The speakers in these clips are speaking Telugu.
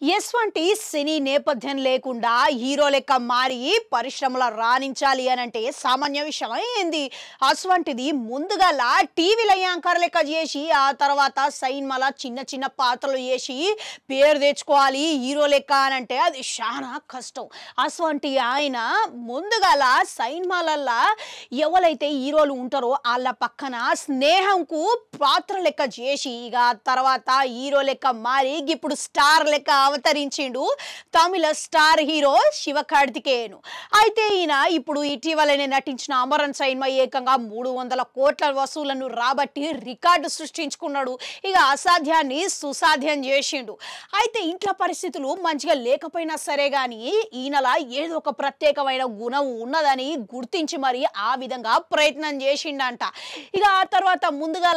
ఎస్వంటి సినీ నేపథ్యం లేకుండా హీరో లెక్క మారి పరిశ్రమలో రాణించాలి అని అంటే సామాన్య విషయం అయింది. అస్వంటిది ముందుగా టీవీల యాంకర్ లెక్క చేసి ఆ తర్వాత సైన్మాల చిన్న చిన్న పాత్రలు చేసి పేరు తెచ్చుకోవాలి హీరో లెక్క అని అంటే అది చాలా కష్టం. అస్వంటి ఆయన ముందుగాల సైన్మాలల్లా ఎవరైతే హీరోలు ఉంటారో వాళ్ళ పక్కన స్నేహంకు పాత్ర లెక్క చేసి ఇక తర్వాత హీరో లెక్క మారి ఇప్పుడు స్టార్ లెక్క అవతరించిండు తమిళ స్టార్ హీరో శివకార్తికేయన్. అయితే ఈయన ఇప్పుడు ఇటీవలనే నటించిన అమరన్ సైన్మా ఏకంగా 300 కోట్ల వసూలను రాబట్టి రికార్డు సృష్టించుకున్నాడు. ఇక అసాధ్యాన్ని సుసాధ్యం చేసిండు. అయితే ఇంట్లో పరిస్థితులు మంచిగా లేకపోయినా సరే గాని ఈయనలా ఏదో ఒక ప్రత్యేకమైన గుణం ఉన్నదని గుర్తించి మరి ఆ విధంగా ప్రయత్నం చేసిండంట. ఇక ఆ తర్వాత ముందుగా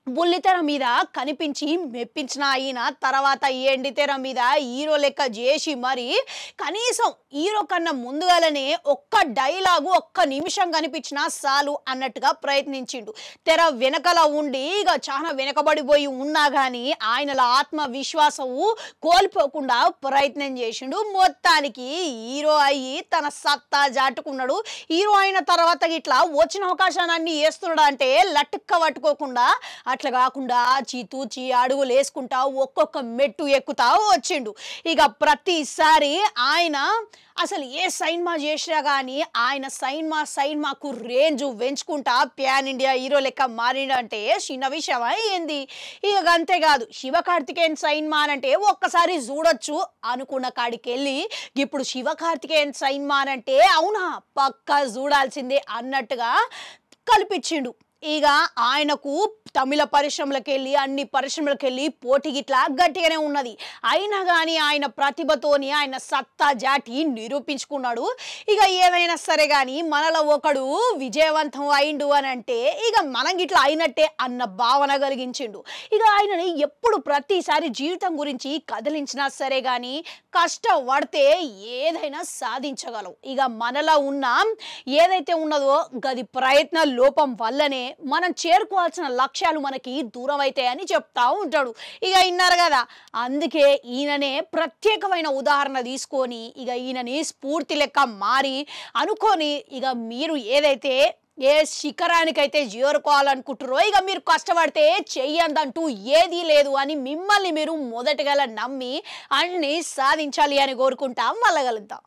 బుల్లితెర మీద కనిపించి మెప్పించిన ఆయన తర్వాత ఎండితెర మీద హీరో లెక్క చేసి మరి కనీసం హీరో కన్నా ముందుగానే ఒక్క డైలాగు ఒక్క నిమిషం కనిపించినా చాలు అన్నట్టుగా ప్రయత్నించిండు. తెర వెనకల ఉండి ఇక చాలా వెనకబడిపోయి ఉన్నా కానీ ఆయనల ఆత్మవిశ్వాసము కోల్పోకుండా ప్రయత్నం చేసిండు. మొత్తానికి హీరో అయ్యి తన సత్తా జాటుకున్నాడు. హీరో అయిన తర్వాత ఇట్లా వచ్చిన అవకాశాన్ని అన్ని వేస్తున్నాడు అంటే లట్టుక్క పట్టుకోకుండా అట్లా కాకుండా తూచి అడుగులు వేసుకుంటా ఒక్కొక్క మెట్టు ఎక్కుతా వచ్చిండు. ఇక ప్రతిసారి ఆయన అసలు ఏ సైన్మా చేసినా కానీ ఆయన సైన్మాకు రేంజ్ పెంచుకుంటా ప్యాన్ ఇండియా హీరో లెక్క మారిండంటే చిన్న విషయం అయింది. ఇక అంతేకాదు శివకార్తికేయన్ సైన్మా అంటే ఒక్కసారి చూడొచ్చు అనుకున్న కాడికి వెళ్ళి ఇప్పుడు శివకార్తికేయన్ సైన్మా అంటే అవునా పక్కా చూడాల్సిందే అన్నట్టుగా కల్పించిండు. ఇక ఆయనకు తమిళ పరిశ్రమలకెళ్ళి అన్ని పరిశ్రమలకెళ్ళి పోటీ గిట్లా గట్టిగానే ఉన్నది. అయినా కానీ ఆయన ప్రతిభతోని ఆయన సత్తా జాటి నిరూపించుకున్నాడు. ఇక ఏదైనా సరే కానీ మనలో ఒకడు విజయవంతం అయిండు అని అంటే ఇక మనం గిట్లా అయినట్టే అన్న భావన కలిగించిండు. ఇక ఆయనని ఎప్పుడు ప్రతిసారి జీవితం గురించి కదిలించినా సరే కానీ కష్టపడితే ఏదైనా సాధించగలవు. ఇక మనలో ఉన్న ఏదైతే ఉన్నదో గది ప్రయత్న లోపం వల్లనే మనం చేరుకోవాల్సిన లక్ష్యాలు మనకి దూరం అవుతాయని చెప్తా ఉంటాడు. ఇక విన్నారు కదా, అందుకే ఈయననే ప్రత్యేకమైన ఉదాహరణ తీసుకొని ఇక ఈయనని స్ఫూర్తి లెక్క మారి అనుకొని ఇక మీరు ఏదైతే ఏ శిఖరానికైతే చేరుకోవాలనుకుంటారో ఇక మీరు కష్టపడితే చెయ్యందంటూ ఏదీ లేదు అని మిమ్మల్ని మీరు మొదటగా నమ్మి అన్ని సాధించాలి అని కోరుకుంటాం. మళ్ళీ కలుద్దాం.